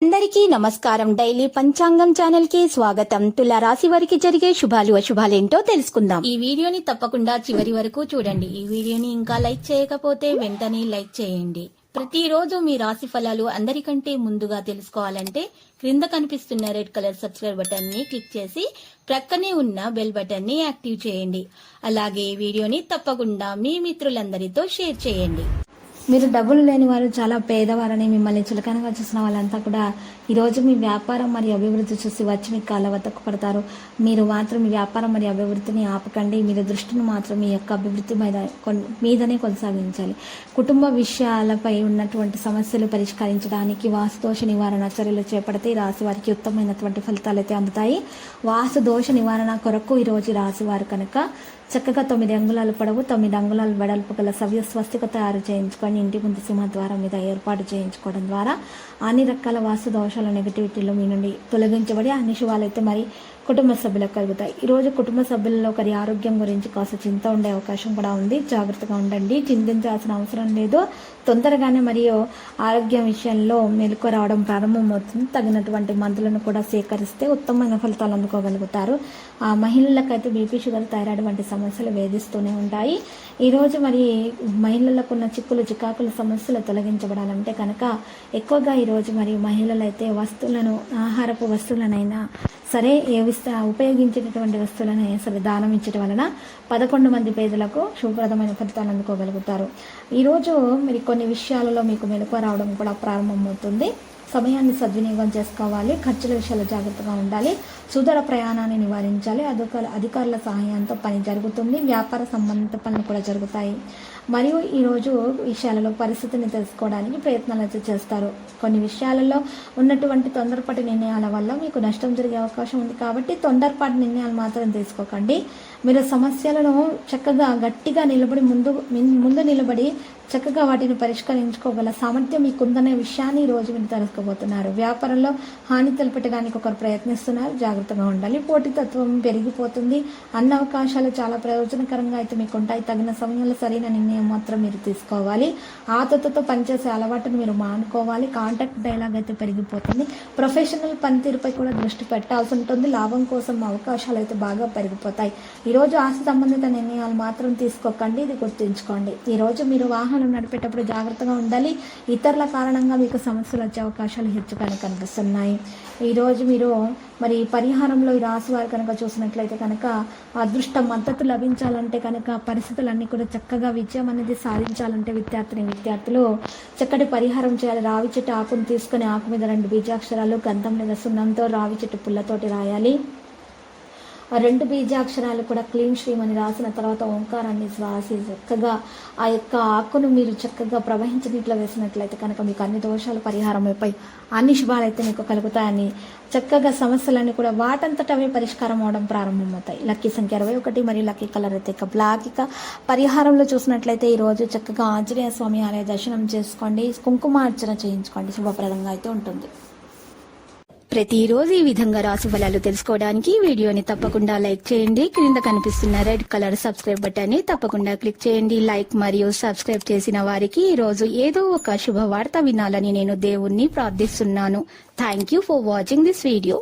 అందరికీ నమస్కారం. డైలీ పంచాంగం ఛానల్ కి స్వాగతం. తుల రాశి వారికి జరిగే శుభాలు అశుభాలేంటో తెలుసుకుందాం. ఈ వీడియోని తప్పకుండా చివరి వరకు చూడండి. ఈ వీడియోని ఇంకా లైక్ చేయకపోతే వెంటనే లైక్ చేయండి. ప్రతిరోజు మీ రాశి ఫలాలు అందరికంటే ముందుగా తెలుసుకోవాలంటే క్రింద కనిపిస్తున్న రెడ్ కలర్ సబ్స్క్రైబ్ బటన్ ని క్లిక్ చేసి ప్రక్కనే ఉన్న బెల్ బటన్ ని యాక్టివ్ చేయండి. అలాగే ఈ వీడియోని తప్పకుండా మీ మిత్రులందరితో షేర్ చేయండి. మీరు డబ్బులు లేని వారు, చాలా పేదవారని మిమ్మల్ని చులకనగా చూసిన వాళ్ళంతా కూడా ఈరోజు మీ వ్యాపారం మరియు అభివృద్ధి చూసి వచ్చి మీ కాళ్ళ వద్దకు పడతారు. మీరు మాత్రం మీ వ్యాపారం మరియు అభివృద్ధిని ఆపకండి. మీరు దృష్టిని మాత్రం మీ యొక్క అభివృద్ధి మీదనే కొనసాగించాలి. కుటుంబ విషయాలపై ఉన్నటువంటి సమస్యలు పరిష్కరించడానికి వాస్తు దోష నివారణ చర్యలు చేపడితే ఈ రాశి వారికి ఉత్తమమైనటువంటి ఫలితాలు అయితే అందుతాయి. వాస్తు దోష నివారణ కొరకు ఈరోజు రాశి వారు కనుక చక్కగా 9 అంగుళాలు పొడవు 9 అంగుళాలు వెడల్పు గల సవ్య స్వస్తిక తయారు చేయించుకొని ఇంటి ముందు సింహద్వారం మీద ఏర్పాటు చేయించుకోవడం ద్వారా అన్ని రకాల వాస్తు దోషాల నెగటివిటీలో మీ నుండి తొలగించబడి అన్ని శుభాలైతే మరి కుటుంబ సభ్యులకు కలుగుతాయి. ఈరోజు కుటుంబ సభ్యులలో ఒకరి ఆరోగ్యం గురించి కాస్త చింత ఉండే అవకాశం కూడా ఉంది. జాగ్రత్తగా ఉండండి. చింతించాల్సిన అవసరం లేదు. తొందరగానే మరియు ఆరోగ్యం విషయంలో మెలకు రావడం ప్రారంభమవుతుంది. తగినటువంటి మందులను కూడా సేకరిస్తే ఉత్తమమైన ఫలితాలు అందుకోగలుగుతారు. ఆ మహిళలకైతే బీపీ, షుగర్, థైరాయిడ్ వంటి సమస్యలు వేధిస్తూనే ఉంటాయి. ఈరోజు మరి మహిళలకు ఉన్న చిక్కులు, చికాకుల సమస్యలు తొలగించబడాలంటే కనుక ఎక్కువగా ఈరోజు మరి మహిళలైతే వస్తువులను, ఆహారపు వస్తువులనైనా సరే ఉపయోగించేటటువంటి వస్తువులను సరే దానం ఇచ్చడం వలన 11 మంది పేదలకు శుభప్రదమైన ఫలితాలు అందుకోగలుగుతారు. ఈరోజు మీరు కొన్ని విషయాలలో మీకు మెలకువ రావడం కూడా ప్రారంభమవుతుంది. సమయాన్ని సద్వినియోగం చేసుకోవాలి. ఖర్చుల విషయాల్లో జాగ్రత్తగా ఉండాలి. సుదూర ప్రయాణాన్ని నివారించాలి. అధికారుల సహాయంతో పని జరుగుతుంది. వ్యాపార సంబంధిత పనులు కూడా జరుగుతాయి. మరియు ఈరోజు విషయాలలో పరిస్థితిని తెలుసుకోవడానికి ప్రయత్నాలు అయితే చేస్తారు. కొన్ని విషయాలలో ఉన్నటువంటి తొందరపాటి నిర్ణయాల వల్ల మీకు నష్టం జరిగే అవకాశం ఉంది. కాబట్టి తొందరపాటి నిర్ణయాలు మాత్రం తీసుకోకండి. మీరు సమస్యలను చక్కగా గట్టిగా నిలబడి ముందు నిలబడి చక్కగా వాటిని పరిష్కరించుకోగల సామర్థ్యం మీకుందనే విషయాన్ని ఈరోజు మీరు తెలుసుకోబోతున్నారు. వ్యాపారంలో హాని తలపెట్టడానికి ఒకరు ప్రయత్నిస్తున్నారు. జాగ్రత్తగా ఉండాలి. పోటీతత్వం పెరిగిపోతుంది. అన్ని అవకాశాలు చాలా ప్రయోజనకరంగా అయితే మీకు ఉంటాయి. తగిన సమయంలో సరైన నిర్ణయం మాత్రం మీరు తీసుకోవాలి. ఆతృతతో పనిచేసే అలవాటును మీరు మానుకోవాలి. కాంటాక్ట్ డైలాగ్ అయితే పెరిగిపోతుంది. ప్రొఫెషనల్ పనితీరుపై కూడా దృష్టి పెట్టాల్సి ఉంటుంది. లాభం కోసం అవకాశాలు అయితే బాగా పెరిగిపోతాయి. ఈరోజు ఆస్తి సంబంధిత నిర్ణయాలు మాత్రం తీసుకోకండి. ఇది గుర్తుంచుకోండి. ఈరోజు మీరు వాహనం నడిపేటప్పుడు జాగ్రత్తగా ఉండాలి. ఇతరుల కారణంగా మీకు సమస్యలు వచ్చే అవకాశాలు హెచ్చుగానే కనిపిస్తున్నాయి. ఈరోజు మీరు మరి పరిహారంలో ఈ రాశి వారు కనుక చూసినట్లయితే కనుక అదృష్ట మద్దతు లభించాలంటే కనుక పరిస్థితులన్నీ కూడా చక్కగా విజయం అనేది సాధించాలంటే విద్యార్థులు చక్కటి పరిహారం చేయాలి. రావి చెట్టు ఆకును తీసుకుని ఆకు మీద 2 బీజాక్షరాలు గంధం లేదా సున్నంతో రావి చెట్టు పుల్లతోటి రాయాలి. ఆ 2 బీజాక్షరాలు కూడా క్లీన్ శ్రీమ్ అని రాసిన తర్వాత ఓంకారాన్ని రాసి చక్కగా ఆ యొక్క ఆకును మీరు చక్కగా ప్రవహించనీటిలో వేసినట్లయితే కనుక మీకు అన్ని దోషాలు పరిహారం అయిపోయి అన్ని శుభాలైతే మీకు కలుగుతాయని చక్కగా సమస్యలన్నీ కూడా వాటంతటవే పరిష్కారం అవడం ప్రారంభమవుతాయి. లక్కీ సంఖ్య 21 మరియు లక్కీ కలర్ అయితే బ్లాక్. ఇక పరిహారంలో చూసినట్లయితే ఈరోజు చక్కగా ఆంజనేయ స్వామి ఆలయ దర్శనం చేసుకోండి. కుంకుమార్చన చేయించుకోండి. శుభప్రదంగా అయితే ఉంటుంది. ప్రతిరోజు ఈ విధంగా రాశి ఫలాలు తెలుసుకోవడానికి వీడియోని తప్పకుండా లైక్ చేయండి. క్రింద కనిపిస్తున్న రెడ్ కలర్ సబ్స్క్రైబ్ బటన్ ని తప్పకుండా క్లిక్ చేయండి. లైక్ మరియు సబ్స్క్రైబ్ చేసిన వారికి ఈ రోజు ఏదో ఒక శుభవార్త వినాలని నేను దేవుణ్ణి ప్రార్థిస్తున్నాను. Thank you for watching this video.